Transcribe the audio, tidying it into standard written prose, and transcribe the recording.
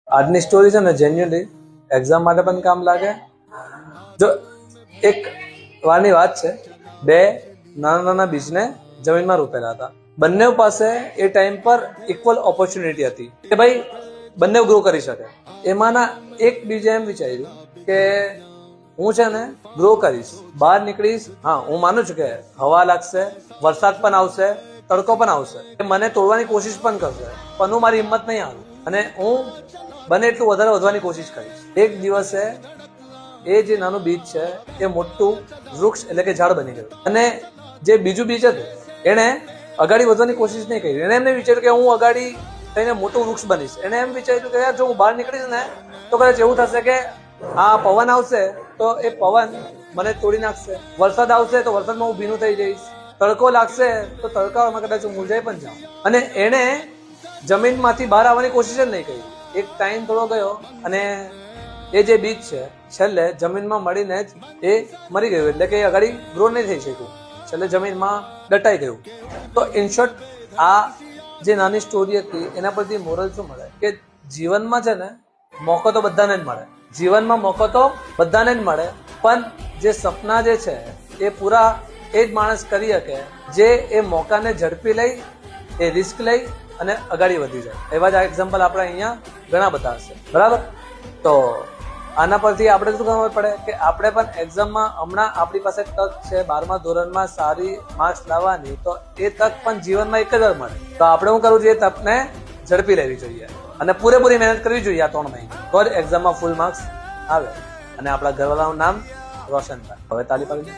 આજની સ્ટોરી છે ને જેન્યુઅલી એક્ઝામ માટે પણ કામ લાગે. જો એક વારની વાત છે, બે નાના નાના બીજને જમીનમાં રોપેલા હતા. બંને પાસે એ ટાઈમ પર ઇક્વલ ઓપોર્ચ્યુનિટી હતી કે ભાઈ બંને ગ્રો કરી શકે. એમાંના એક બીજે એમ વિચાર્યું કે હું છે ને ગ્રો કરીશ, બહાર નીકળીશ. હા, હું માનું છું કે હવા લાગશે, વરસાદ પણ આવશે, તડકો પણ આવશે, મને તોડવાની કોશિશ પણ કરશે, પણ હું મારી હિંમત નહીં હારું અને હું બને એટલું વધારે વધવાની કોશિશ કરીશ. એક દિવસે એ જે નાનું બીજ છે એ મોટું વૃક્ષ એટલે કે ઝાડ બની ગયું. અને જે બીજું બીજ હતું એણે અગાડી વધવાની કોશિશ નહીં કરી. એણે એમને વિચાર્યું કે હું અગાડી થઈને મોટું વૃક્ષ બનીશ. એણે એમ વિચાર્યું કે યાર જો હું બહાર નીકળીશ ને તો કદાચ એવું થશે કે આ પવન આવશે તો એ પવન મને તોડી નાખશે, વરસાદ આવશે તો વરસાદમાં હું ભીનું થઈ જઈશ, તડકો લાગશે તો તડકામાં કદાચ હું મૂંઝાઈ પણ જાઉં. અને એણે જમીનમાંથી બહાર આવવાની કોશિશ જ નહીં કરી. એક ટાઈમ થોડો ગયો અને એ જે બીજ છે છેલ્લે જમીનમાં મળીને જ એ મરી ગયું. એટલે કે એ આગળ ગ્રો નહીં થઈ શક્યું, છેલ્લે જમીનમાં દટાઈ ગયું. તો ઇન શોર્ટ આ જે નાની સ્ટોરી હતી એના પરથી મોરલ શું મળે કે જીવનમાં છે ને મોકો તો બધાને જ મળે, જીવનમાં મોકો તો બધાને જ મળે, પણ જે સપના જે છે એ પૂરા એ જ માણસ કરી શકે જે એ મોકાને ઝડપી લઈ, એ રિસ્ક લઈ અને આગળ વધી જાય. એવા જ આ એક્ઝામ્પલ આપણે અહીંયા ઘણા બધા હશે. બરાબર? તો આના પરથી આપણે શું ખબર પડે કે આપણે પણ એક્ઝામમાં હમણાં આપણી પાસે તક છે 12મા ધોરણમાં સારી માર્ક્સ લાવવાની, તો એ તક પણ જીવનમાં એક જ વાર મળે. તો આપણે શું કરવું જોઈએ? તકને ઝડપી લેવી જોઈએ અને પૂરેપૂરી મહેનત કરવી જોઈએ આ 3 મહિના, તો જ એક્ઝામમાં ફૂલ માર્ક્સ આવે અને આપણા ઘરવાળાનું નામ રોશન થાય. હવે તાલી પાડી.